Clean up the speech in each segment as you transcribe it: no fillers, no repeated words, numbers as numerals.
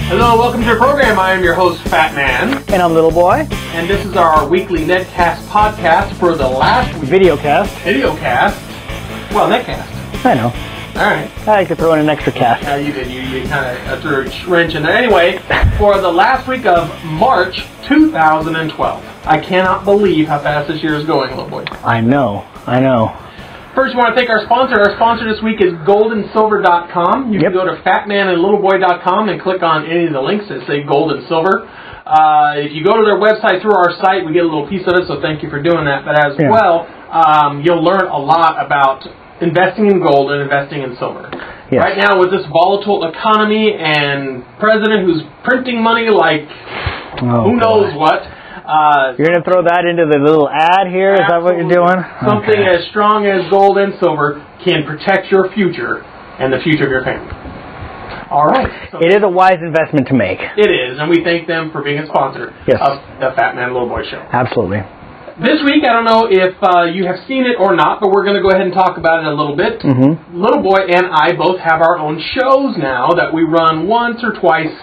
Hello, welcome to the program. I am your host, Phatman. And I'm Little Boy. And this is our weekly Netcast podcast for the last week. Videocast. Well, Netcast. I know. Alright. I like to throw in an extra cast. Yeah, you did. You kind of threw a wrench in there. Anyway, for the last week of March 2012. I cannot believe how fast this year is going, Little Boy. I know. First, we want to thank our sponsor. Our sponsor this week is goldandsilver.com. You can go to phatmanandlittleboy.com and click on any of the links that say gold and silver. If you go to their website through our site, we get a little piece of it, so thank you for doing that. But as well, you'll learn a lot about investing in gold and investing in silver. Yes. Right now, with this volatile economy and president who's printing money like who knows what, you're going to throw that into the little ad here? Is that what you're doing? Something as strong as gold and silver can protect your future and the future of your family. All right. So it is a wise investment to make. It is, and we thank them for being a sponsor of the Phatman and Littleboy Show. Absolutely. This week, I don't know if you have seen it or not, but we're going to go ahead and talk about it a little bit. Mm-hmm. Little Boy and I both have our own shows now that we run once or twice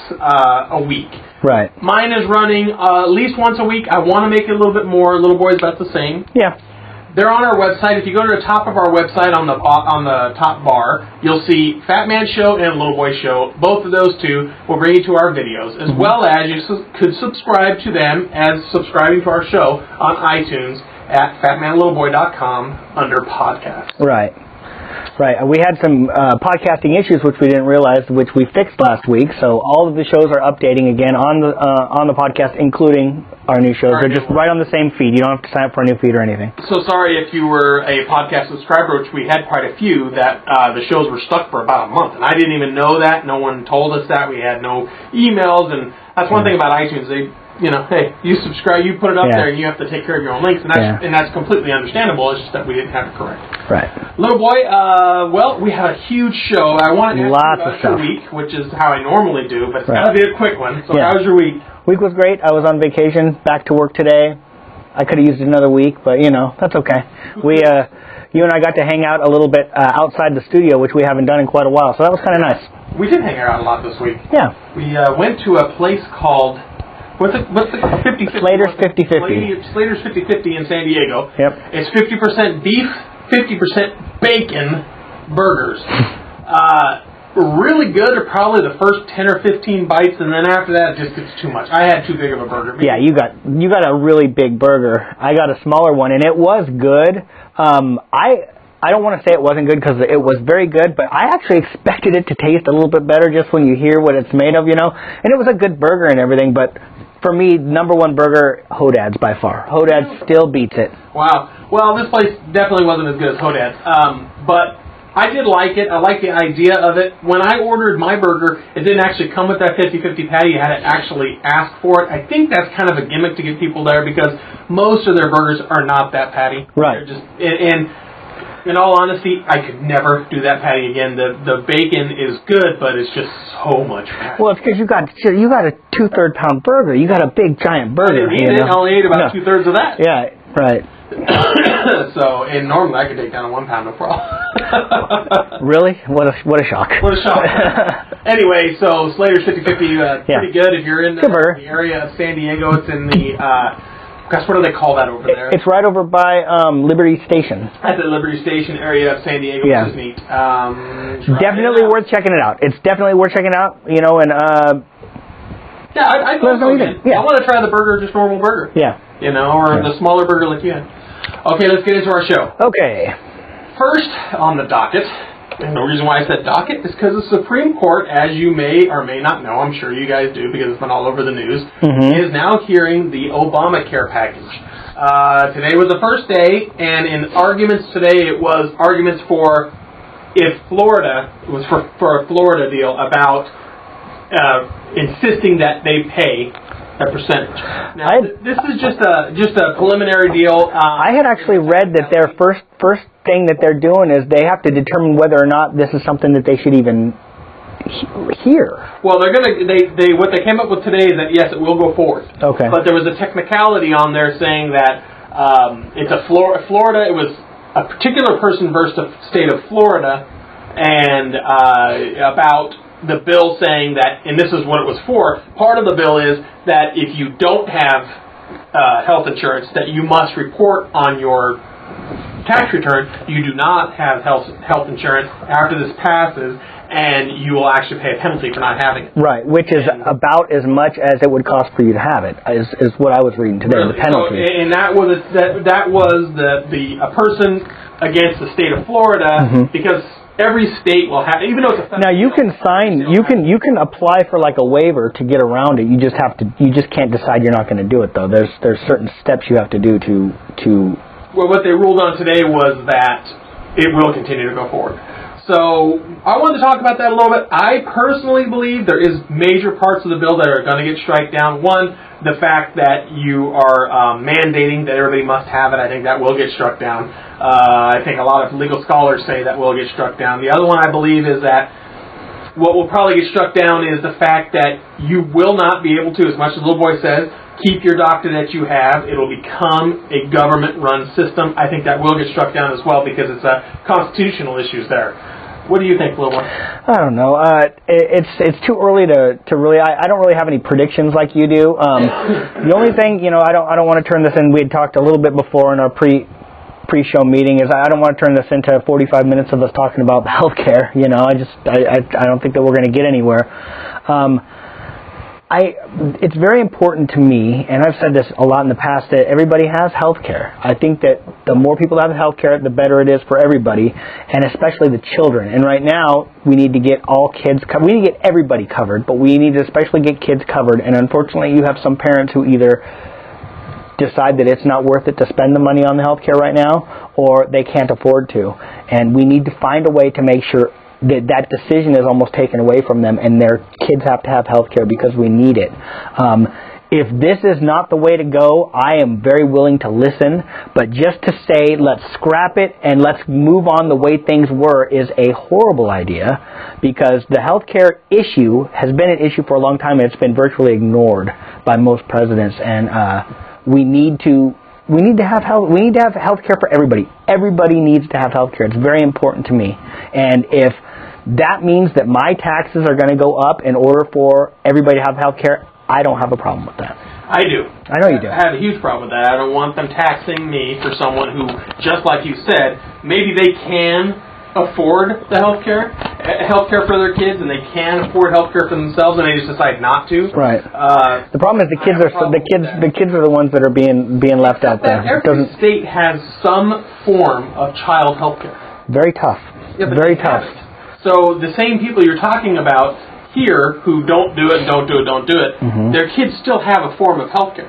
a week. Right. Mine is running at least once a week. I want to make it a little bit more. Little Boy's about the same. Yeah. They're on our website. If you go to the top of our website on the top bar, you'll see Phatman Show and Little Boy Show. Both of those two will bring you to our videos, as well as you could subscribe to them as subscribing to our show on iTunes at phatmanandlittleboy.com under podcast. Right. We had some podcasting issues which we didn't realize, which we fixed last week. So all of the shows are updating again on the podcast, including our new shows. They're just right on the same feed. You don't have to sign up for a new feed or anything. So sorry if you were a podcast subscriber, which we had quite a few, that the shows were stuck for about a month. And I didn't even know that. No one told us that. We had no emails. And that's one thing about iTunes. Hey, you subscribe, you put it up there, and you have to take care of your own links, and that's completely understandable. It's just that we didn't have it correct. Right. Little Boy, we had a huge show. I wanted to ask you about your week, which is how I normally do, but it's got to be a quick one. So how was your week? Week was great. I was on vacation, back to work today. I could have used another week, but, that's okay. You and I got to hang out a little bit outside the studio, which we haven't done in quite a while, so that was kind of nice. We did hang out a lot this week. Yeah. We went to a place called... What's the 50-50? Slater's 50-50. Slater's 50-50 in San Diego. Yep. It's 50% beef, 50% bacon burgers. Really good are probably the first 10 or 15 bites, and then after that it just gets too much. I had too big of a burger. Yeah, you got a really big burger. I got a smaller one, and it was good. I don't want to say it wasn't good because it was very good, but I actually expected it to taste a little bit better just when you hear what it's made of, And it was a good burger and everything, but for me, number one burger, Hodad's by far. Hodad still beats it. Wow. Well, this place definitely wasn't as good as Hodad's, but I did like it. I like the idea of it. When I ordered my burger, it didn't actually come with that 50-50 patty. You had to actually ask for it. I think that's kind of a gimmick to get people there because most of their burgers are not that patty. Right. They're just in all honesty, I could never do that patty again. The bacon is good, but it's just so much fat. Well, it's because you got a 2/3 pound burger. You got a big giant burger. I only ate about 2/3 of that. Yeah, right. So, and normally I could take down a 1 pound, no problem. Really? What a shock. What a shock. Anyway, so Slater's 50-50, pretty good if you're in the area of San Diego. It's in the gosh, what do they call that over there? It's right over by Liberty Station. At the Liberty Station area of San Diego, which is neat. Definitely worth checking it out. It's definitely worth checking out, and... yeah, I'd go again. I want to try the burger, just normal burger. Yeah. Or the smaller burger like you had. Okay, let's get into our show. Okay. First on the docket, and the reason why I said docket is because the Supreme Court, as you may or may not know, I'm sure you guys do because it's been all over the news, is now hearing the Obamacare package. Today was the first day, and in arguments today, it was arguments for if Florida, it was for a Florida deal about insisting that they pay a percentage. Now, this is just a preliminary deal. I had actually read that their first thing that they're doing is they have to determine whether or not this is something that they should even hear. Well, what they came up with today is that yes, it will go forward. Okay. But there was a technicality on there saying that it's a Florida. It was a particular person versus the state of Florida, and about the bill saying that, and this is what it was for, part of the bill is that if you don't have health insurance, that you must report on your tax return you do not have health insurance after this passes, and you will actually pay a penalty for not having it. Right, which is about as much as it would cost for you to have it, is what I was reading today, really? The penalty. So, and that was a person against the state of Florida, because every state will have, even though it's a now you can you can apply for like a waiver to get around it. You just can't decide you're not going to do it though. There's certain steps you have to do to. Well, what they ruled on today was that it will continue to go forward. So I wanted to talk about that a little bit. I personally believe there is major parts of the bill that are going to get struck down. One, the fact that you are mandating that everybody must have it, I think that will get struck down. I think a lot of legal scholars say that will get struck down. The other one I believe is that what will probably get struck down is the fact that you will not be able to, as much as Littleboy says, keep your doctor that you have. It'll become a government-run system. I think that will get struck down as well because it's constitutional issues there. What do you think, Littleboy? I don't know. It's too early to really. I don't really have any predictions like you do. The only thing, I don't want to turn this in. We had talked a little bit before in our pre-show meeting. Is I don't want to turn this into 45 minutes of us talking about healthcare. I don't think that we're going to get anywhere. It's very important to me, and I've said this a lot in the past, that everybody has health care. I think that the more people have health care, the better it is for everybody, and especially the children. And right now, we need to get all kids covered. We need to get everybody covered, but we need to especially get kids covered. And unfortunately, you have some parents who either decide that it's not worth it to spend the money on the health care right now, or they can't afford to. And we need to find a way to make sure that decision is almost taken away from them, and their kids have to have health care because we need it. If this is not the way to go, I am very willing to listen, but just to say let's scrap it and let's move on the way things were is a horrible idea, because the health care issue has been an issue for a long time, and it's been virtually ignored by most presidents, and we need to have health. We need to have health care for everybody. Everybody needs to have health care. It's very important to me. And if that means that my taxes are going to go up in order for everybody to have health care, I don't have a problem with that. I do. I know you do. I have a huge problem with that. I don't want them taxing me for someone who, just like you said, maybe they can afford the health care for their kids, and they can afford health care for themselves, and they just decide not to. Right. The problem is the kids are the ones that are being left out there. Every state has some form of child health care. Very tough. Yeah, but very tough. So the same people you're talking about here who don't do it, their kids still have a form of health care.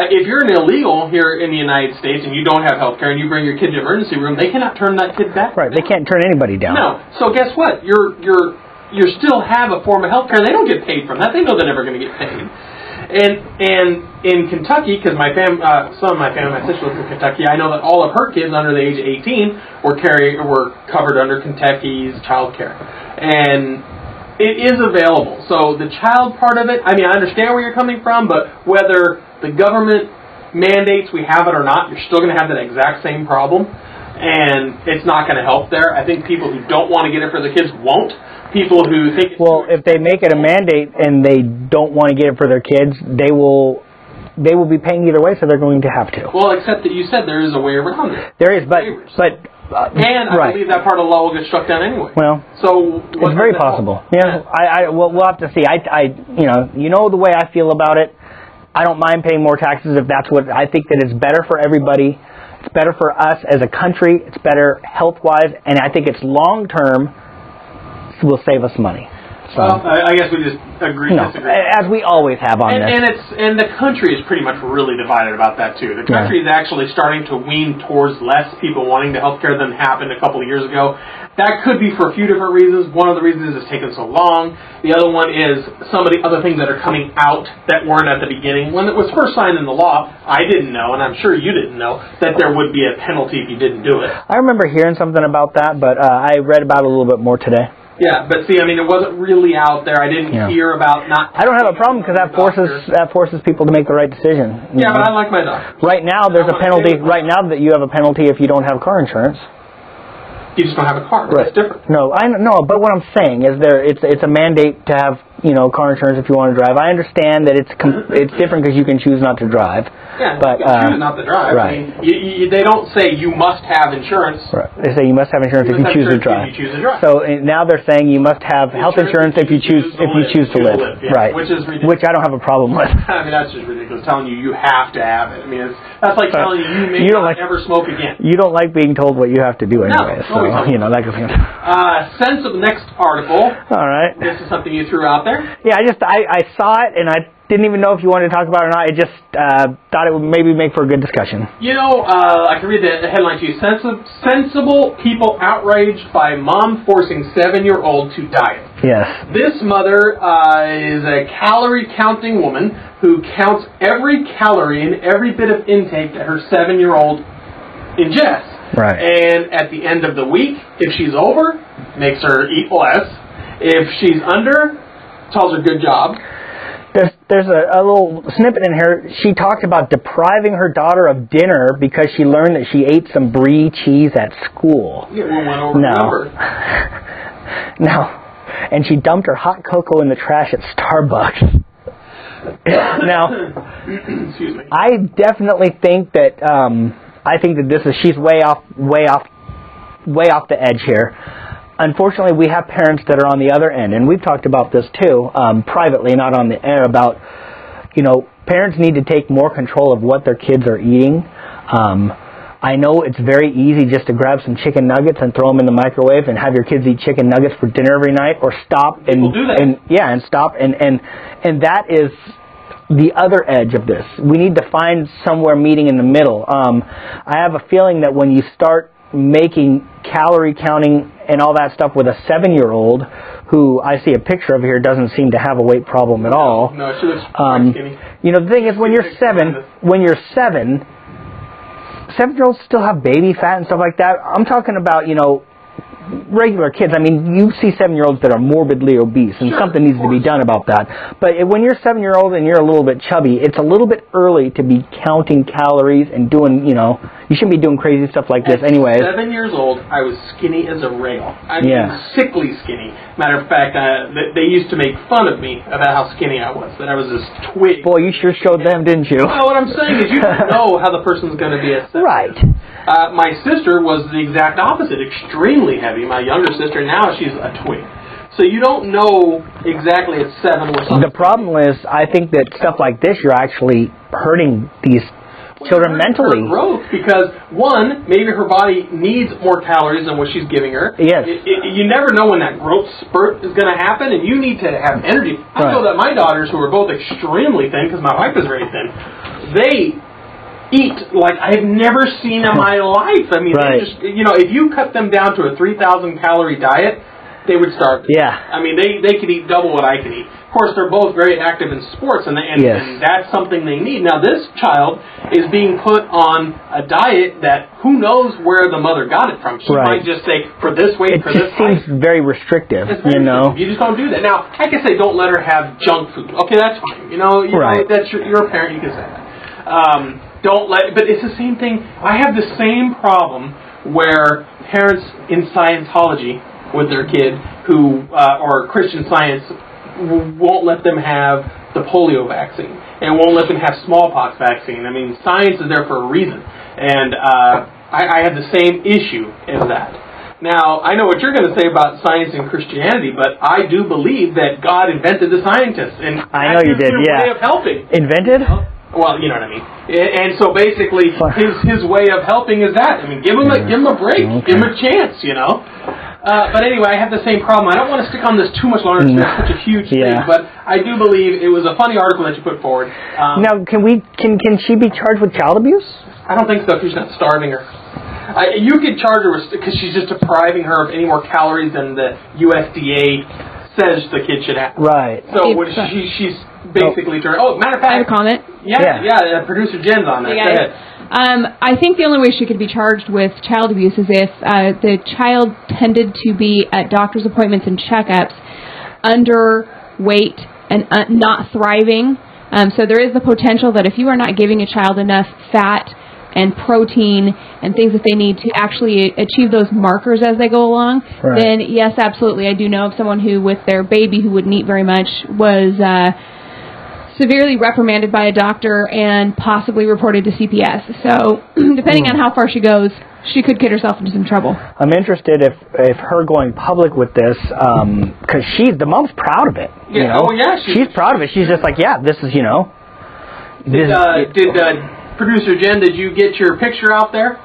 If you're an illegal here in the United States and you don't have health care and you bring your kid to the emergency room, they cannot turn that kid back. Right, they can't turn anybody down. No. So guess what? You still have a form of health care, and they don't get paid from that. They know they're never going to get paid. And in Kentucky, because some of my family, my sister lives in Kentucky, I know that all of her kids under the age of 18 were covered under Kentucky's child care. And it is available. So the child part of it, I understand where you're coming from, but whether the government mandates we have it or not, you're still going to have that exact same problem. And it's not going to help there. I think people who don't want to get it for their kids won't. People who think if they make it a mandate and they don't want to get it for their kids, they will be paying either way, so they're going to have to. Well, except that you said there is a way around it. There is, but and I believe that part of the law will get struck down anyway. Well, so it's very possible. Yeah, we'll have to see. You know the way I feel about it. I don't mind paying more taxes if that's what I think that it's better for everybody. It's better for us as a country. It's better health-wise, and I think it's long-term will save us money. So, well, I guess we just disagree. As we always have on this. And the country is pretty much really divided about that, too. The country is actually starting to wean towards less people wanting the health care than happened a couple of years ago. That could be for a few different reasons. One of the reasons is it's taken so long. The other one is some of the other things that are coming out that weren't at the beginning. When it was first signed in the law, I didn't know, and I'm sure you didn't know, that there would be a penalty if you didn't do it. I remember hearing something about that, but I read about it a little bit more today. Yeah, but see, it wasn't really out there. I didn't hear about not... I don't have a problem because that forces people to make the right decision. Yeah, but I like my doctor. Right now, there's a penalty. Right now, that you have a penalty if you don't have car insurance. You just don't have a car. Right. That's different. No, but what I'm saying is it's a mandate to have car insurance if you want to drive. I understand that it's different because you can choose not to drive. Yeah, but you can choose not to drive. Right. I mean, they don't say you must have insurance. Right. They say you must have insurance if you choose to drive. So now they're saying you must have health insurance if you choose to live. Yeah. Right. Which is ridiculous. Which I don't have a problem with. I mean, that's just ridiculous. Telling you have to have it. I mean, that's like telling you may not ever smoke again. You don't like being told what you have to do anyway. No, that kind of thing. Sense of the next article. All right. This is something you threw out there. Yeah, I saw it and I didn't even know if you wanted to talk about it or not. I just thought it would maybe make for a good discussion. I can read the headline to you. Sensible people outraged by mom forcing 7-year-old to diet. Yes. This mother is a calorie-counting woman who counts every calorie and every bit of intake that her 7-year-old ingests. Right. And at the end of the week, if she's over, makes her eat less. If she's under, tells her good job. There's a little snippet in here. She talked about depriving her daughter of dinner because she learned that she ate some brie cheese at school. Yeah, we went over number. No. And she dumped her hot cocoa in the trash at Starbucks. Now, excuse me. I definitely think that she's way off the edge here. Unfortunately, we have parents that are on the other end, and we've talked about this too, privately, not on the air, about, parents need to take more control of what their kids are eating. I know it's very easy just to grab some chicken nuggets and throw them in the microwave and have your kids eat chicken nuggets for dinner every night, or stop and do that. And that is the other edge of this. We need to find somewhere meeting in the middle. I have a feeling that when you start making calorie counting and all that stuff with a 7-year-old, who I see a picture of here doesn't seem to have a weight problem at all. No, she looks quite skinny. The thing is, when you're 7-year-olds still have baby fat and stuff like that. I'm talking about, regular kids. I mean, you see 7-year-olds that are morbidly obese, and something needs to be done about that. But when you're 7-year-old and you're a little bit chubby, it's a little bit early to be counting calories and doing, you shouldn't be doing crazy stuff like this anyways. At 7 years old, I was skinny as a rail. I mean, sickly skinny. Matter of fact, they used to make fun of me about how skinny I was, that I was this twig. Boy, you sure showed them, didn't you? Well, what I'm saying is you don't know how the person's going to be at 7. Right. My sister was the exact opposite, extremely heavy. My younger sister, now she's a twig. So you don't know exactly at 7 what something. The problem is, I think that stuff like this, you're actually hurting these children mentally. Her growth, because one, maybe her body needs more calories than what she's giving her. Yes. You never know when that growth spurt is going to happen, and you need to have energy. I know that my daughters, who are both extremely thin, because my wife is very thin, they eat like I've never seen in my life. I mean, they just, if you cut them down to a 3,000 calorie diet, they would starve. Yeah. I mean, they could eat double what I can eat. Of course, they're both very active in sports, and that's something they need. Now, this child is being put on a diet that who knows where the mother got it from. She might just say, for this weight, for this height. It seems very restrictive, restrictive. You just don't do that. Now, I can say don't let her have junk food. Okay, that's fine. That's you're a parent, you can say that. But it's the same thing. I have the same problem where parents in Scientology with their kid who, or Christian Science, won't let them have the polio vaccine and won't let them have smallpox vaccine. I mean, science is there for a reason. And I have the same issue as that. Now, I know what you're going to say about science and Christianity, but I do believe that God invented the scientists. And I know you did, way of helping. Invented? Well, you know what I mean. And so basically, his way of helping is that. I mean, give him a break, give him a chance, But anyway, I have the same problem. I don't want to stick on this too much longer. It's such a huge thing, but I do believe it was a funny article that you put forward. Now, can she be charged with child abuse? I don't think so. If she's not starving her. You could charge her because she's just depriving her of any more calories than the USDA says the kid should have. Right. So she's basically turned. Oh, matter of fact, I have a comment. Yeah. Producer Jen's on that. Go ahead. I think the only way she could be charged with child abuse is if the child tended to be at doctor's appointments and checkups underweight and not thriving. So there is the potential that if you are not giving a child enough fat and protein and things that they need to actually achieve those markers as they go along, then yes, absolutely, I do know of someone who, with their baby who wouldn't eat very much, was severely reprimanded by a doctor and possibly reported to CPS. So depending on how far she goes, she could get herself into some trouble. I'm interested if her going public with this, because the mom's proud of it. Yeah, you know? oh yeah, she's proud of it. She's just like, yeah, this is, you know. Did Producer Jen, did you get your picture out there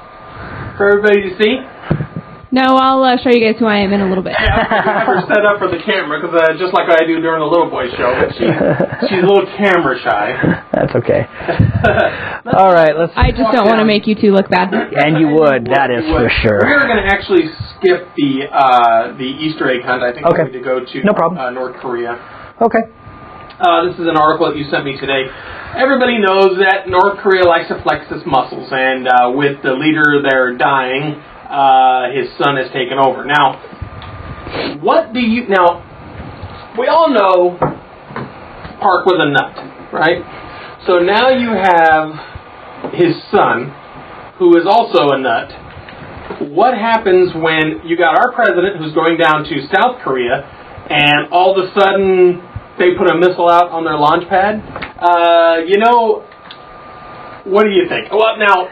for everybody to see? No, I'll show you guys who I am in a little bit. Yeah, I have her set up for the camera, because just like I do during the Little Boy Show, but she's a little camera shy. That's okay. All right, let's... I just don't want to make you two look bad. And you would, that is for sure. We're going to actually skip the Easter egg hunt. I think we need to go to North Korea. Okay. This is an article that you sent me today. Everybody knows that North Korea likes to flex its muscles, and with the leader there dying, his son has taken over. Now, we all know Park was a nut, right? So now you have his son, who is also a nut. What happens when you got our president who's going down to South Korea, and all of a sudden they put a missile out on their launch pad? What do you think? Well, now,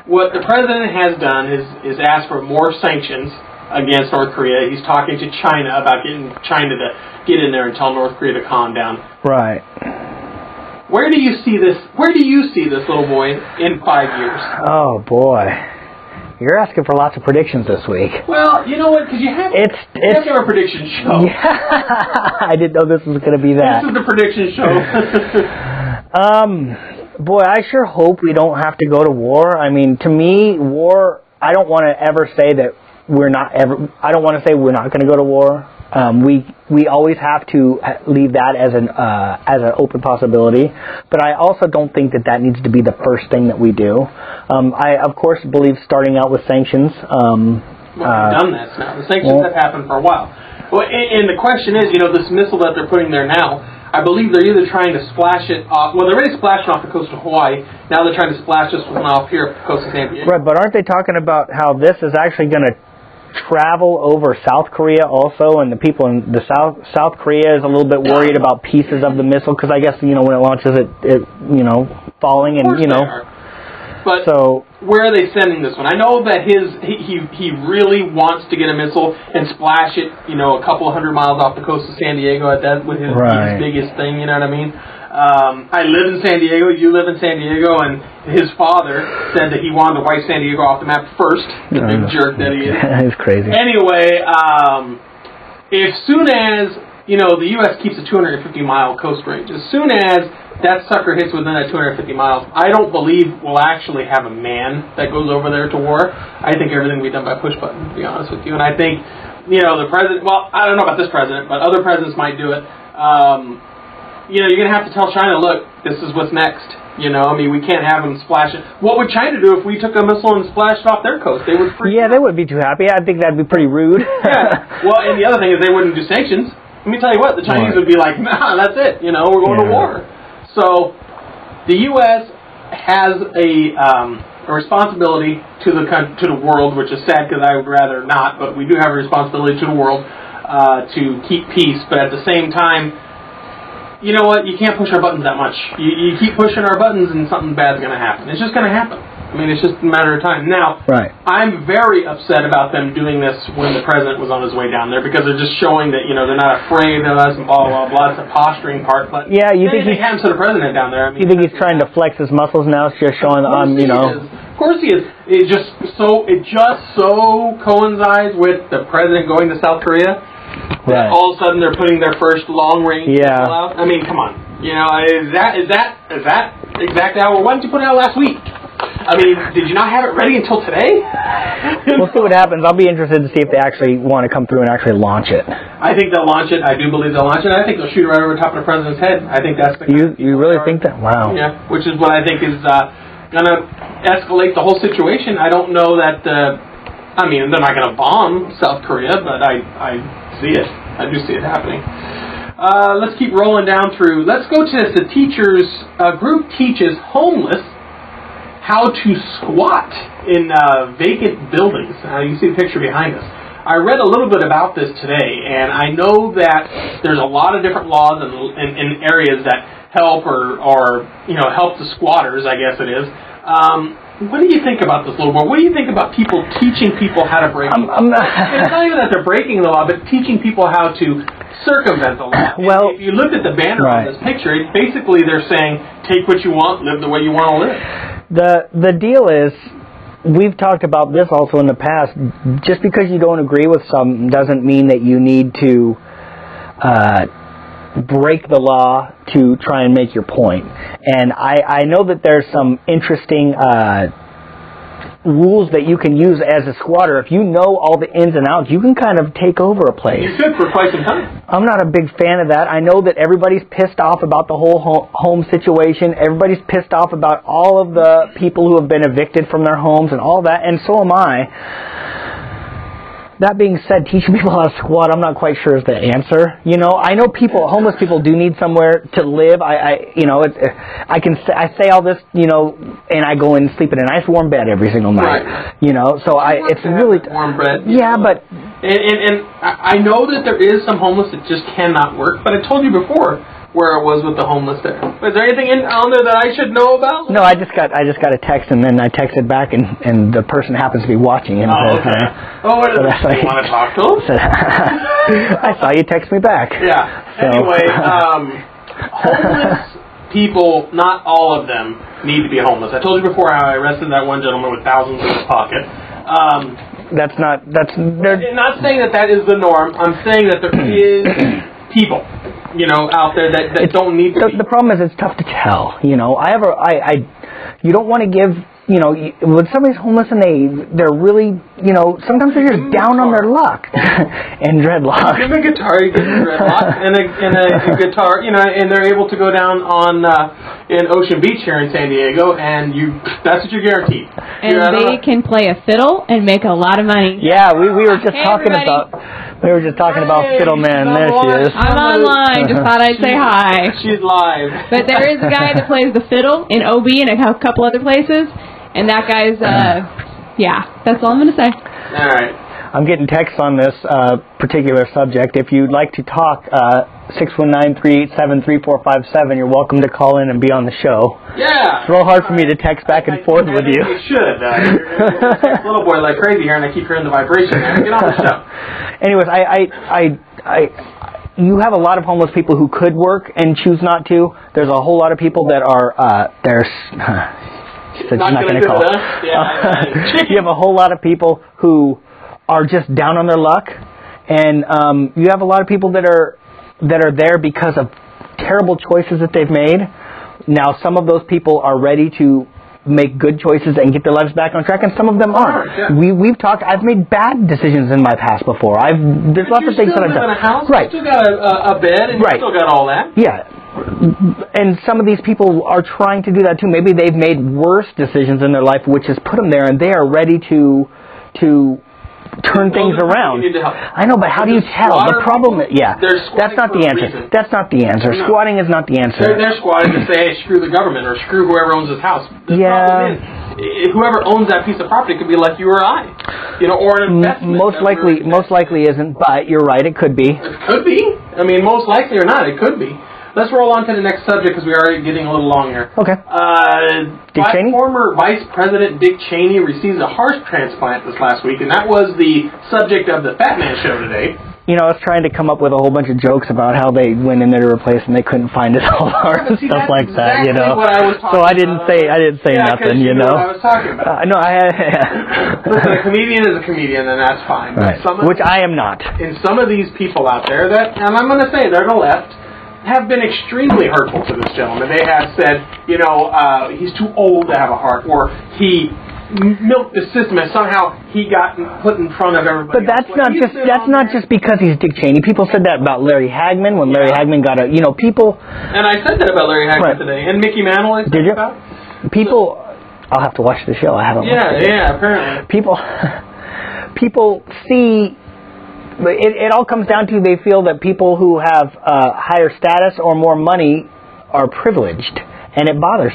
what the president has done is asked for more sanctions against North Korea. He's talking to China about getting China to get in there and tell North Korea to calm down. Right. Where do you see this? Where do you see this little boy in 5 years? Oh boy, you're asking for lots of predictions this week. Well, you know what? Because you have to have a prediction show. Yeah. I didn't know this was going to be that. This is the prediction show. Boy, I sure hope we don't have to go to war. I mean, to me, war, I don't want to ever say that I don't want to say we're not going to go to war. We always have to leave that as an open possibility. But I also don't think that needs to be the first thing that we do. I, of course, believe starting out with sanctions. We've done this now. The sanctions have happened for a while. Well, and the question is, this missile that they're putting there now, I believe they're either trying to splash it off... Well, they're already splashing off the coast of Hawaii. Now they're trying to splash this one off here off the coast of San Diego. Right, but aren't they talking about how this is actually going to travel over South Korea also, and the people in the South Korea is a little bit worried about pieces of the missile, because I guess, when it launches it falling and, But where are they sending this one? I know that he really wants to get a missile and splash it, a couple of 100 miles off the coast of San Diego at that with his biggest thing, you know what I mean? I live in San Diego, you live in San Diego, and his father said that he wanted to wipe San Diego off the map first, the big jerk that he is. He's crazy. Anyway, as soon as, the U.S. keeps a 250-mile coast range, as soon as that sucker hits within that 250 miles, I don't believe we'll actually have a man that goes over there to war. I think everything will be done by push button, to be honest with you. And I think, the president, well, I don't know about this president, but other presidents might do it. You're going to have to tell China, look, this is what's next. We can't have them splash it. What would China do if we took a missile and splashed off their coast? They would freak out. They wouldn't be too happy. I think that'd be pretty rude. Yeah. Well, and the other thing is they wouldn't do sanctions. Let me tell you what, the Chinese would be like, nah, that's it. We're going to war. So the U.S. has a responsibility to the world, which is sad because I would rather not, but we do have a responsibility to the world to keep peace. But at the same time, you know what? You can't push our buttons that much. You keep pushing our buttons and something bad's going to happen. It's just going to happen. I mean, it's just a matter of time. Now, I'm very upset about them doing this when the president was on his way down there, because they're just showing that, they're not afraid of us and blah, blah, blah. It's a posturing part. But you think he happens to the president down there. I mean, you think he's trying to flex his muscles now? It's just showing, Of course he is. It just so coincides with the president going to South Korea. That all of a sudden they're putting their first long range missile out. I mean, come on. Is that exactly how? Why didn't you put it out last week? I mean, did you not have it ready until today? We'll see what happens. I'll be interested to see if they actually want to come through and actually launch it. I think they'll launch it. I do believe they'll launch it. I think they'll shoot it right over the top of the president's head. I think that's the You really think that? Wow. Yeah, which is what I think is going to escalate the whole situation. I don't know that... they're not going to bomb South Korea, but I see it. I do see it happening. Let's keep rolling down through. Let's go to the teachers. A group teaches homeless how to squat in vacant buildings. You see the picture behind us. I read a little bit about this today, and I know that there's a lot of different laws in areas that help or help the squatters, I guess it is. What do you think about this, little boy? What do you think about people teaching people how to break the law? It's not even that they're breaking the law, but teaching people how to circumvent the law. Well, if you look at the banner on this picture, basically they're saying, take what you want, live the way you want to live. The deal is, we've talked about this also in the past. Just because you don't agree with something doesn't mean that you need to break the law to try and make your point. And I know that there's some interesting rules that you can use as a squatter. If you know all the ins and outs, you can kind of take over a place. You should for quite some time. I'm not a big fan of that. I know that everybody's pissed off about the whole home situation. Everybody's pissed off about all of the people who have been evicted from their homes and all that, and so am I. That being said, teaching people how to squat, I'm not quite sure is the answer. I know homeless people do need somewhere to live. I say all this, and I go and sleep in a nice warm bed every single night. Right. It's really warm bed. Yeah, but and I know that there is some homeless that just cannot work. But I told you before where it was with the homeless there. Is there anything on there that I should know about? No, I just got a text, and then I texted back, and the person happens to be watching. And okay. What is it? You want to talk to him? I saw you text me back. Yeah. So. Anyway, homeless people, not all of them need to be homeless. I told you before how I arrested that one gentleman with thousands in his pocket. I'm not saying that is the norm. I'm saying that there is people, out there that don't need to be. The problem is it's tough to tell. You don't want to give, when somebody's homeless and they're really, sometimes they're just down on their luck and dreadlocks. Give them a guitar, you give them a dreadlock and a guitar, and they're able to go down on in Ocean Beach here in San Diego, and that's what you're guaranteed. And they can play a fiddle and make a lot of money. Yeah, we were just talking about. We were just talking about Fiddleman. There she is. I'm online. Just thought I'd say hi. She's live. But there is a guy that plays the fiddle in OB and a couple other places. And that guy's, that's all I'm going to say. All right. I'm getting texts on this particular subject. If you'd like to talk, 619-387-3457, you're welcome to call in and be on the show. Yeah. It's real hard for me to text back and forth with you. You should. Little boy like crazy here, and I keep hearing the vibration. Get on the show. Anyways, you have a lot of homeless people who could work and choose not to. There's a whole lot of people that are, not going to call. You have a whole lot of people who are just down on their luck, and you have a lot of people that are there because of terrible choices that they've made. Now, some of those people are ready to make good choices and get their lives back on track, and some of them aren't. Yeah. We've talked. I've made bad decisions in my past before. There's lots of things that I've done. You still live in a house. Right. You still got a bed, and you still got all that. Yeah. And some of these people are trying to do that too. Maybe they've made worse decisions in their life, which has put them there, and they are ready to turn things around. I know, but how do you tell? The problem is, that's not the answer. That's not the answer. No. Squatting is not the answer. They're squatting to say, hey, screw the government, or screw whoever owns this house. The problem is, whoever owns that piece of property could be like you or I, or an investment. Most likely isn't, but you're right, it could be. It could be. I mean, most likely or not, it could be. Let's roll on to the next subject because we are getting a little long here. Okay. Dick Cheney? Former Vice President Dick Cheney received a heart transplant this last week, and that was the subject of the Phatman Show today. I was trying to come up with a whole bunch of jokes about how they went in there to replace and they couldn't find his whole heart and stuff like that, What I was so I didn't say nothing, you know what I was talking about. Listen, a comedian is a comedian, and that's fine. Right. Which I am not. And some of these people out there that, and I'm going to say they're the left, have been extremely hurtful to this gentleman. They have said, he's too old to have a heart, or he milked the system, and somehow he got put in front of everybody. But that's not just because he's Dick Cheney. People said that about Larry Hagman when Larry Hagman got people. And I said that about Larry Hagman today, and Mickey Mantle. I said Did you? About. People, I'll have to watch the show. I haven't. Watched it. Yeah, apparently. People see. It all comes down to they feel that people who have higher status or more money are privileged. and it bothers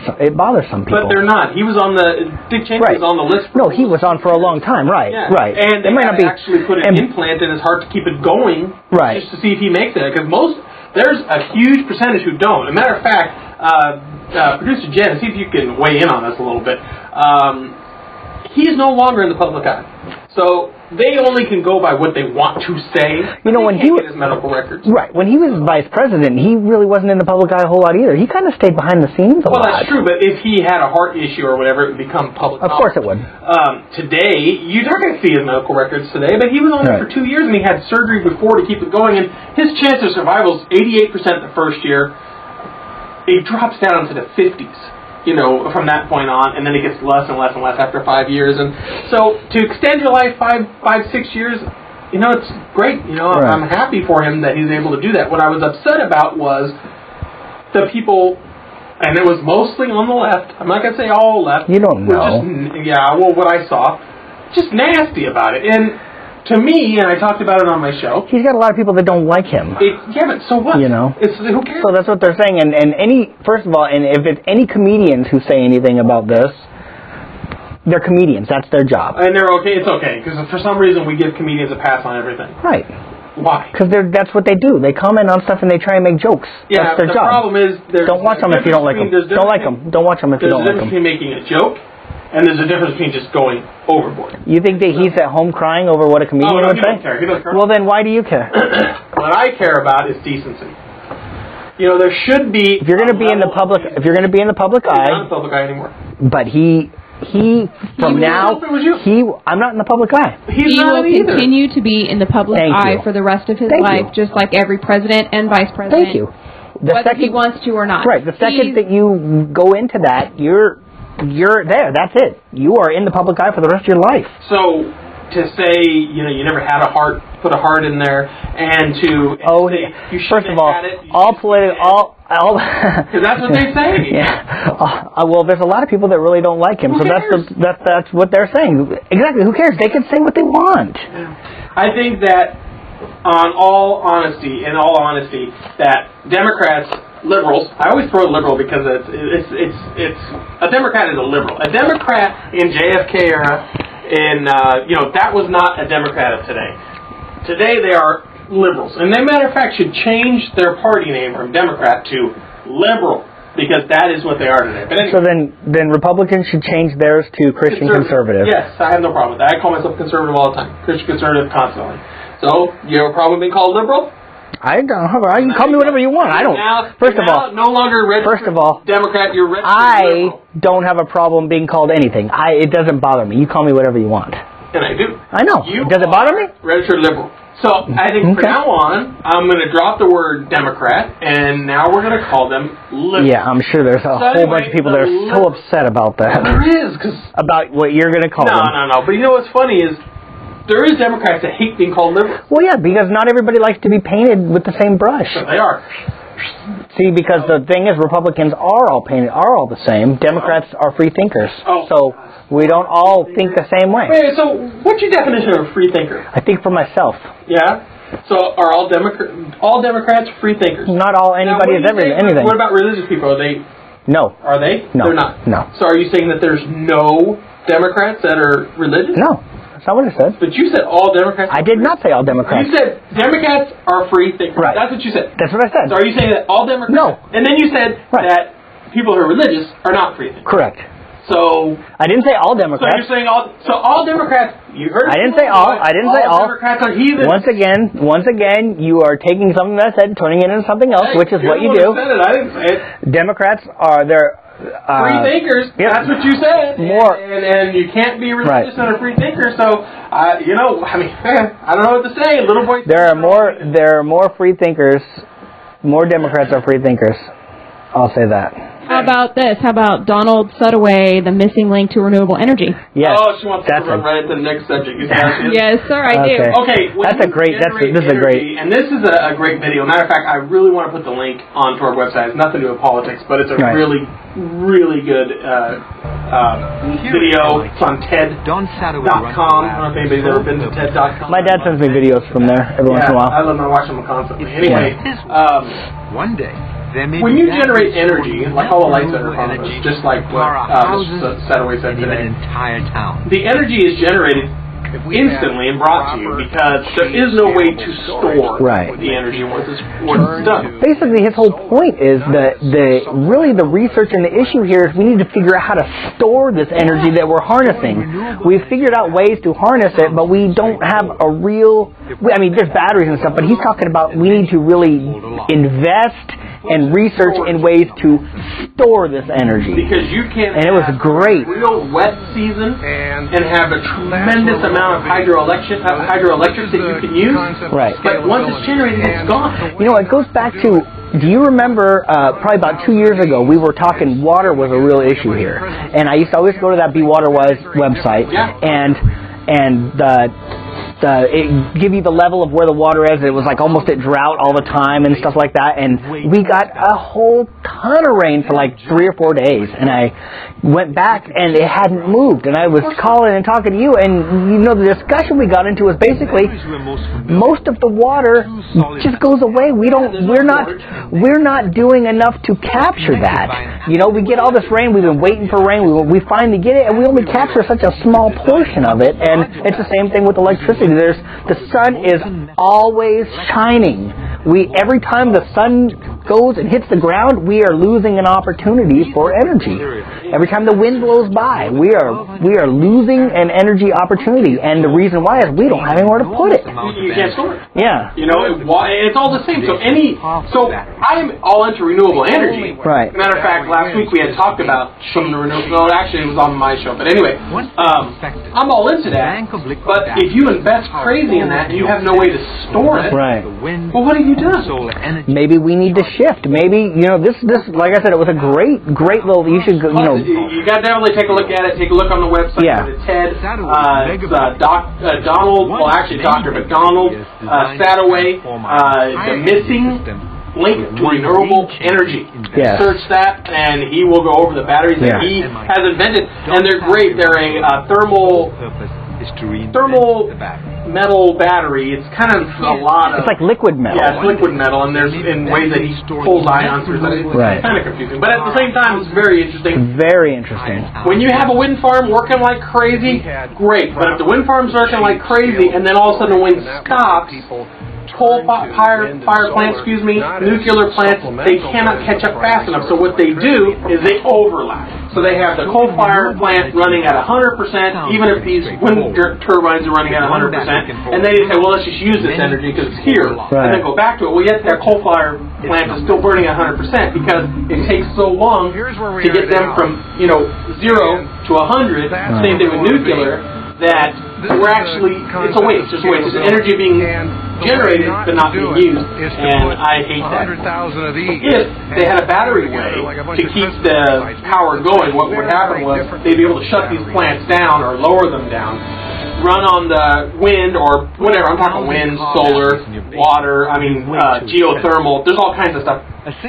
some people. But they're not. He was on Dick Cheney was on the list. No, he was on for a long time, right? Right. And they might actually put an implant in his heart to keep it going, just to see if he makes it. Because there's a huge percentage who don't. As a matter of fact, producer Jen, see if you can weigh in on this a little bit. He's no longer in the public eye. So they only can go by what they want to say. When he was his medical records. Right. When he was vice president, he really wasn't in the public eye a whole lot either. He kind of stayed behind the scenes a lot. Well, that's true, but if he had a heart issue or whatever, it would become public knowledge. Of course it would. Today, you're not going to see his medical records today, but he was on there for 2 years, and he had surgery before to keep it going, and his chance of survival is 88% the first year. It drops down into the 50s. From that point on, and then it gets less and less and less after 5 years. And so to extend your life 5, 6 years, it's great. I'm happy for him that he's able to do that. What I was upset about was the people, and it was mostly on the left. I'm not going to say all left. You don't know. What I saw, just nasty about it. And to me, and I talked about it on my show, he's got a lot of people that don't like him. But so what? Who cares? So that's what they're saying. And first of all, and if it's any comedians who say anything about this, they're comedians. That's their job. And they're okay. It's okay because for some reason we give comedians a pass on everything. Right. Why? Because that's what they do. They comment on stuff and they try and make jokes. Yeah. That's their job. The problem is don't watch them if you don't like them. Don't like them. Don't watch them if you don't like them. There's a difference between making a joke. And there's a difference between just going overboard. You think that he's at home crying over what a comedian would say? He doesn't care. Well, then why do you care? What I care about is decency. There should be. If you're going to be in the public, eye, he's not in the public eye anymore. But I'm not in the public eye. He will continue to be in the public eye for the rest of his life, just like every president and vice president. Thank you. Whether he wants to or not. Right. The second that you go into that, you're there. That's it. You are in the public eye for the rest of your life. So to say, you never had a heart, put a heart in there, and to say you first of all, because that's what they say. Yeah. Well, there's a lot of people that really don't like him, so that's what they're saying. Exactly. Who cares? They can say what they want. I think that, in all honesty, that Democrats. Liberals. I always throw liberal because it's a Democrat is a liberal. A Democrat in JFK era, that was not a Democrat of today. Today they are liberals, and they, matter of fact, should change their party name from Democrat to liberal because that is what they are today. But anyway, so then Republicans should change theirs to Christian conservative. Yes, I have no problem with that. I call myself conservative all the time. Christian conservative constantly. So you ever problem being called liberal? I don't have. You can call me whatever you want. I don't. First of all, no longer registered Democrat. You're registered liberal. Don't have a problem being called anything. It doesn't bother me. You call me whatever you want. And I do. I know. Does it bother me? Registered liberal. So I think from now on, I'm going to drop the word Democrat, and now we're going to call them liberal. Yeah, I'm sure there's a whole bunch of people that are so upset about that. There is, about what you're going to call them. No. But what's funny is, there is Democrats that hate being called liberals. Well, yeah, because not everybody likes to be painted with the same brush. So they are. See, because the thing is, Republicans are all the same. Democrats are free thinkers. So we don't all think the same way. Wait, so what's your definition of a free thinker? I think for myself. Yeah? So are all Democrats free thinkers? Not all. Anybody is anything. What about religious people? Are they? No. Are they? No. They're not? No. So are you saying that there's no Democrats that are religious? No. That's not what I said. But you said all Democrats. I did not say all Democrats. You said Democrats are free thinkers. Right. That's what you said. That's what I said. So are you saying that all Democrats? No. And then you said that people who are religious are not free thinkers. Correct. So I didn't say all Democrats. So you're saying all. So all Democrats. You heard. I didn't say all. I didn't say all. Democrats are heathens. Once again, you are taking something that I said, turning it into something else, which is what you do. Said it. I didn't say it. Democrats are free thinkers. Yep. That's what you said. And you can't be religious and a free thinker. So I don't know what to say. Little boy. There are more free thinkers. More Democrats are free thinkers. I'll say that. How about this? How about Donald Sudaway, the missing link to renewable energy? Yes. Oh, she wants to run right into the next subject. Yes, sir, I do. Okay, this is a great. And this is a great video. Matter of fact, I really want to put the link onto our website. It's nothing to do with politics, but it's a really, really good video. It's on TED.com. I don't know if anybody's ever been to TED.com. My dad sends me videos from there every once in a while. I love watching them constantly. Anyway, one day when you generate energy, like all the lights that are on us, just like what Mr. Sadoway said today, the energy is generated instantly and brought to you because there is no way to store the energy once it's done. Basically, his whole point is that really the research and the issue here is we need to figure out how to store this energy that we're harnessing. We've figured out ways to harness it, but we don't have a real... I mean, there's batteries and stuff, but he's talking about we need to really invest and research in ways to store this energy. Because you can't and it was great. Real wet season and have a tremendous amount of hydroelectric that you can use. Right. But once it's generated, it's gone. You know, it goes back to, do you remember probably about 2 years ago, we were talking water was a real issue here. And I used to always go to that Be Water Wise website and it give you the level of where the water is. It was like almost at drought all the time and stuff like that. And we got a whole ton of rain for like 3 or 4 days. And I went back and it hadn't moved. And I was calling and talking to you. And you know, the discussion we got into was basically most of the water just goes away. We're not doing enough to capture that. You know, we get all this rain. We've been waiting for rain. We finally get it, and we only capture such a small portion of it. And it's the same thing with electricity. The sun is always shining. Every time the sun goes and hits the ground, we are losing an opportunity for energy. Every time the wind blows by, we are losing an energy opportunity. And the reason why is we don't have anywhere to put it. You can't store it. Yeah. You know, it's all the same. So I am all into renewable energy. Right. Matter of fact, last week we had talked about some of the renewable. Well, actually, it was on my show. But anyway, I'm all into that. But if you invest crazy in that and you have no way to store it, well, what have you done? Maybe we need to shift. Maybe, you know, this like I said, it was a great little. You should, you know. You got to definitely take a look at it. Take a look on the website. Yeah. It's Ted, Donald. Well, actually, Dr. McDonald Sadoway. The missing link to renewable energy. Yes. Search that, and he will go over the batteries that he has invented, and they're great. They're a thermal metal battery. It's kind of a lot of... It's like liquid metal. Yeah, it's liquid metal, and there's in ways that he pulls ions through. It's kind of confusing. But at the same time, it's very interesting. Very interesting. When you have a wind farm working like crazy, great. But if the wind farm's working like crazy, and then all of a sudden the wind stops, coal-fired plants, nuclear plants, they cannot catch up fast enough. So what they do is they overlap. So they have the coal-fired plant running at 100%, even if these wind turbines are running at 100%, and they say, well, let's just use this energy because it's here, and then go back to it. Well, yet that coal-fired plant is still burning at 100% because it takes so long to get them from 0 to 100. Same thing with nuclear. That we're actually, it's a waste. It's a waste. It's energy being generated but not being used, and I hate that. If they had a battery way to keep the power going, what would happen was they'd be able to shut these plants down or lower them down, run on the wind or whatever. I'm talking wind, solar, water, geothermal. There's all kinds of stuff.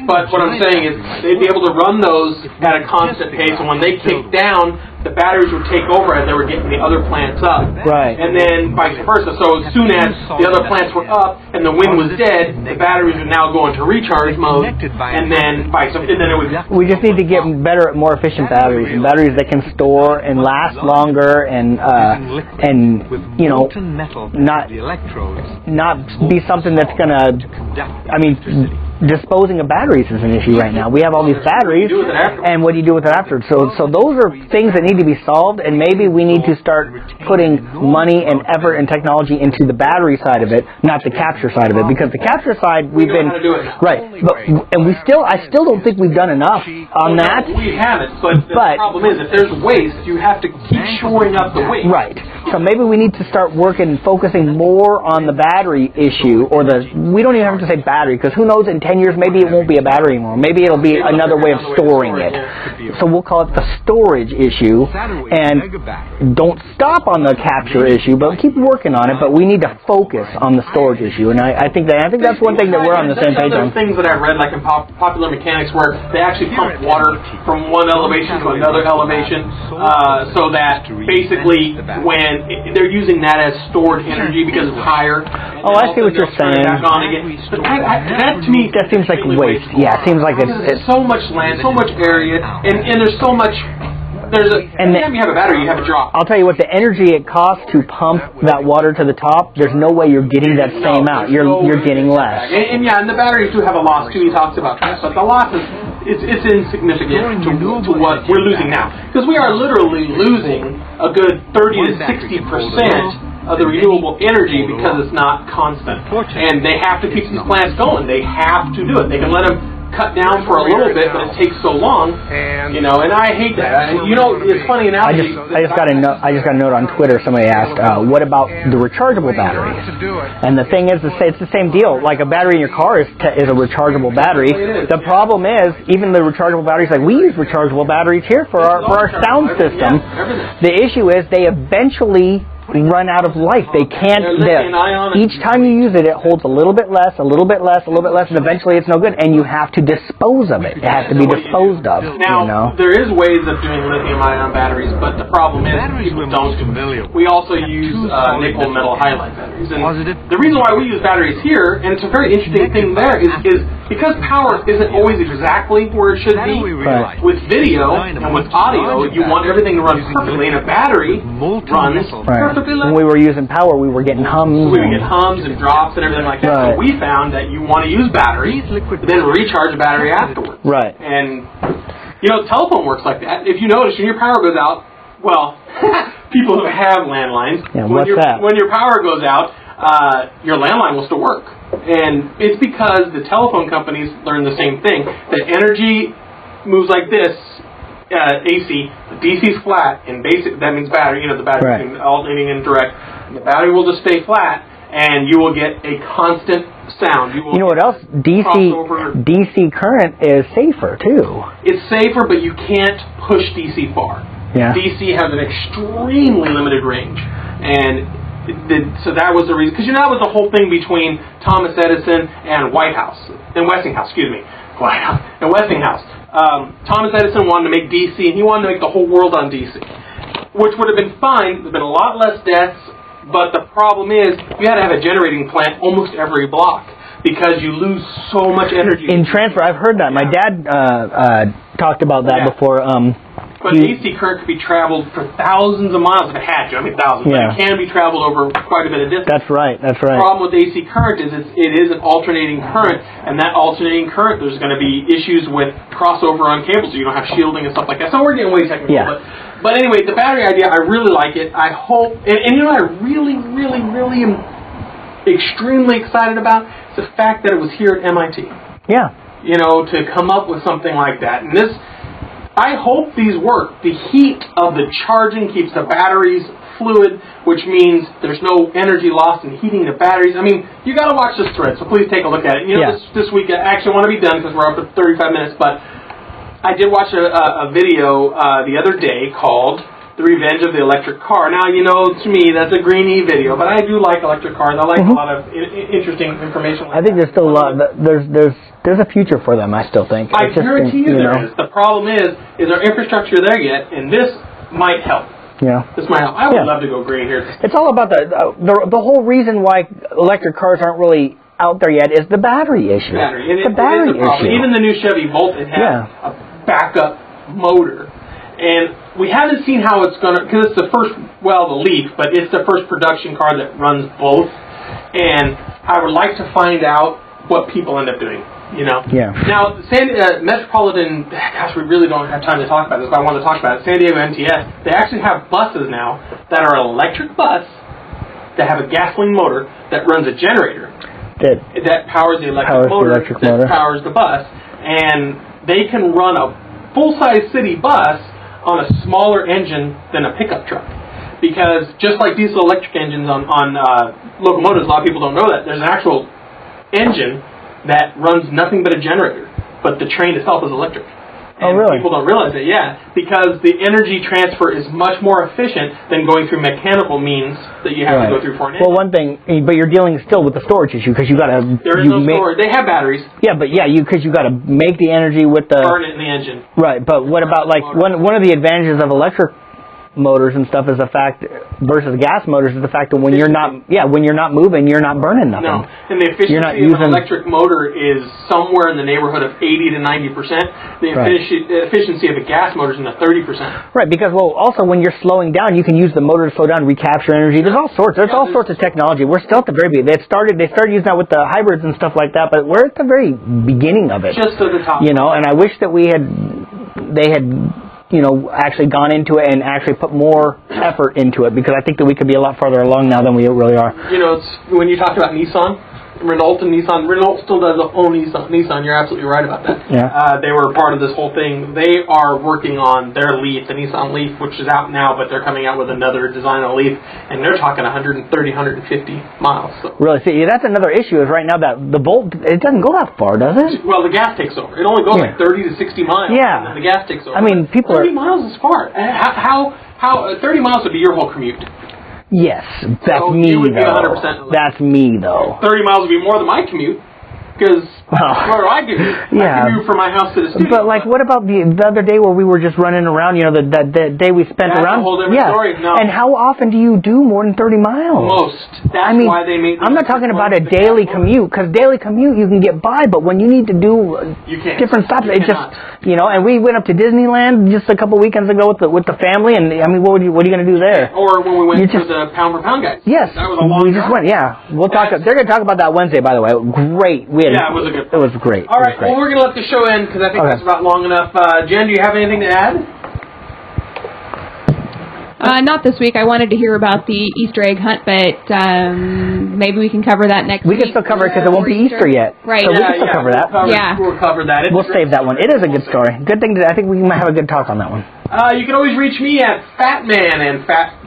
But what I'm saying is they'd be able to run those at a constant pace, and when they kick down, the batteries would take over as they were getting the other plants up. Right. And then vice versa. So as soon as the other plants were up and the wind was dead, the batteries would now go into recharge mode, and then it would... We just need to get better at more efficient batteries, and batteries that can store and last longer, and not be something that's going to... disposing of batteries is an issue right now. We have all these batteries, and what do you do with it after? So those are things that need to be solved, and maybe we need to start putting money and effort and technology into the battery side of it, not the capture side of it, because the capture side we've been I still don't think we've done enough on that. We haven't, but the problem is if there's waste, you have to keep shoring up the waste. Right. So maybe we need to start focusing more on the battery issue, or we don't even have to say battery, because who knows, in 10 years maybe it won't be a battery anymore. Maybe it'll be another way of storing it. so we'll call it the storage issue, and don't stop on the capture issue, but keep working on it. But we need to focus on the storage issue, and I think that's one thing that we're on the same page on. There's things that I read, like in Popular Mechanics, where they actually pump water from one elevation to another elevation, so that basically when they're using that as stored energy because it's higher. Oh, I see what you're saying. Back on again. But that to me, that seems like waste. Yeah, it seems like it's so much land, so much area, and there's so much. Every time you have a battery, you have a drop. I'll tell you what, the energy it costs to pump that water to the top, there's no way you're getting that same out. You're getting less. And the batteries do have a loss too. He talks about that, but the loss is it's insignificant to what we're losing now, because we are literally losing a good 30 to 60% of the renewable energy because it's not constant. And they have to keep these plants going. They have to do it. They can let them cut down for a little bit, but it takes so long, and I hate that. It's funny analogy. I just got a note on Twitter. Somebody asked, "What about the rechargeable batteries?" And the thing is, it's the same deal. Like a battery in your car is a rechargeable battery. The problem is, even the rechargeable batteries, like we use rechargeable batteries here for our sound system. The issue is they eventually run out of life. They can't. Each time you use it, it holds a little bit less, and eventually it's no good, and you have to dispose of it. It has to be disposed of. Now, there is ways of doing lithium-ion batteries, but the problem is people don't. We also use nickel metal halide batteries, and the reason why we use batteries here, and it's a very interesting thing there, is because power isn't always exactly where it should be. Right. With video and with audio, you want everything to run perfectly, and a battery runs perfectly. When we were using power, we were getting hums. We would get hums and drops and everything like that. Right. So we found that you want to use batteries, then recharge the battery afterwards. Right. And, telephone works like that. If you notice, when your power goes out, well, people who have landlines, when your power goes out, your landline will still work. And it's because the telephone companies learn the same thing, that energy moves like this. AC, DC's flat, and basic, that means battery, the battery between alternating and direct. The battery will just stay flat, and you will get a constant sound. You know what else? DC current is safer, too. It's safer, but you can't push DC far. Yeah. DC has an extremely limited range, and so that was the reason, because that was the whole thing between Thomas Edison and Westinghouse, and Westinghouse. Thomas Edison wanted to make DC, and he wanted to make the whole world on DC, which would have been fine. There would have been a lot less deaths, but the problem is you had to have a generating plant almost every block because you lose so much energy. In transfer, I've heard that. My dad talked about that before. But AC current could be traveled for thousands of miles if it had to. I mean, thousands. Yeah. But it can be traveled over quite a bit of distance. That's right. The problem with AC current is it is an alternating current, and that alternating current, there's going to be issues with crossover on cables, so you don't have shielding and stuff like that. So we're getting way technical. Yeah. But anyway, the battery idea, I really like it. I hope, and I really, really, really am extremely excited about is the fact that it was here at MIT. Yeah. To come up with something like that. And I hope these work. The heat of the charging keeps the batteries fluid, which means there's no energy lost in heating the batteries. I mean, you got to watch this thread, so please take a look at it. This week, I actually want to be done because we're up to 35 minutes, but I did watch a video the other day called The Revenge of the Electric Car. Now, to me, that's a greeny video, but I do like electric cars. I like a lot of interesting information. I think there's still a lot. There's a future for them, I still think. I guarantee you there is. The problem is our infrastructure there yet, and this might help. Yeah. This might help. I would love to go green here. It's all about the whole reason why electric cars aren't really out there yet is the battery issue. The battery issue. Even the new Chevy Volt, it has a backup motor. And we haven't seen how it's going to, because it's the Leaf, but it's the first production car that runs both. And I would like to find out what people end up doing. Yeah. Now, Metropolitan, gosh, we really don't have time to talk about this, but I want to talk about it. San Diego MTS, they actually have buses now that are an electric bus that have a gasoline motor that runs a generator that powers the electric motor that powers the bus, and they can run a full-size city bus on a smaller engine than a pickup truck. Because just like diesel electric engines on locomotives, a lot of people don't know that there's an actual engine that runs nothing but a generator, but the train itself is electric. And really? people don't realize it, because the energy transfer is much more efficient than going through mechanical means that you have to go through for an engine. Well, one thing, but you're dealing still with the storage issue because you got to. There is no storage. They have batteries. Yeah, but because you got to make the energy with the burn it in the engine. Right, but what about like one of the advantages of electric motors and stuff is the fact versus gas motors is the fact that when you're not moving, you're not burning nothing. No, and the efficiency of an electric motor is somewhere in the neighborhood of 80 to 90%. The efficiency of a gas motor is in the 30%. Right, because also when you're slowing down, you can use the motor to slow down, recapture energy. There's all sorts. There's all sorts of technology. We're still at the very beginning. They started using that with the hybrids and stuff like that, but we're at the very beginning of it. Just at the top. And I wish that they had actually gone into it and actually put more effort into it, because I think that we could be a lot farther along now than we really are. It's when you talk about Nissan, Renault and Nissan. Renault still does own Nissan. You're absolutely right about that. Yeah. They were part of this whole thing. They are working on their Leaf, the Nissan Leaf, which is out now, but they're coming out with another design of Leaf, and they're talking 130, 150 miles. So. Really? See, that's another issue is right now that the Volt, it doesn't go that far, does it? Well, the gas takes over. It only goes like 30 to 60 miles. Yeah. And then the gas takes over. I mean, 30 miles is far. How 30 miles would be your whole commute? Yes, that's me, though. That's me, though. 30 miles would be more than my commute, because where do I commute? I commute from my house to the studio. But, what about the other day where we were just running around, the day we spent around? That's a whole different story. No. And how often do you do more than 30 miles? Most. That's why they made... I'm not talking about a daily commute, because daily commute you can get by, but when you need to do different stops, it just... and we went up to Disneyland just a couple weekends ago with the family, and what are you going to do there? Or when we went to the Pound for Pound guys. Yes. That was a long We just went, We'll talk. They're going to talk about that Wednesday, by the way. Great. It was a good It was great. All right, well, we're going to let the show end because I think that's about long enough. Jen, do you have anything to add? Not this week. I wanted to hear about the Easter egg hunt, but maybe we can cover that next week. We can still cover it because it won't be Easter yet. Right. So we can still cover that. We'll cover that. We'll save that one. It is a good story. Good thing. I think we might have a good talk on that one. You can always reach me at Phatman at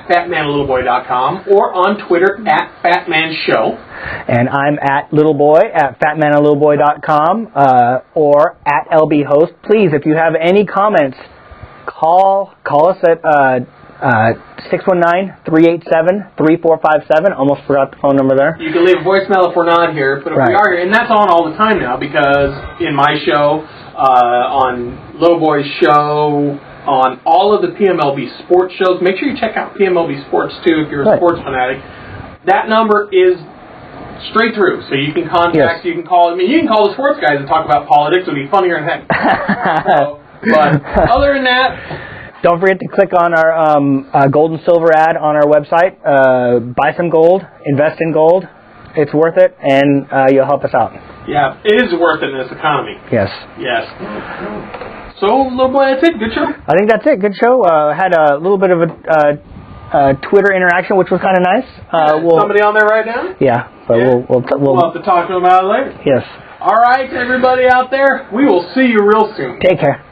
phatman@littleboy.com or on Twitter at PhatmanShow. And I'm at Littleboy at phatmanandlittleboy.com or at LBHost. Please, if you have any comments, call us at 619-387-3457. Almost forgot the phone number there. You can leave a voicemail if we're not here, but if we are here, and that's on all the time now, because in my show, on Littleboy's show, on all of the PMLB sports shows, make sure you check out PMLB Sports too if you're a sports fanatic. That number is straight through, so you can contact, you can call. I mean, you can call the sports guys and talk about politics. It would be funnier than heck. But other than that, don't forget to click on our gold and silver ad on our website. Buy some gold, invest in gold. It's worth it, and you'll help us out. Yeah, it is worth it in this economy. Yes. Yes. So, little boy, that's it. Good show. I think that's it. Good show. Had a little bit of a Twitter interaction, which was kind of nice. Somebody on there right now? Yeah. So we'll have to talk to them about it later. Yes. All right, everybody out there. We will see you real soon. Take care.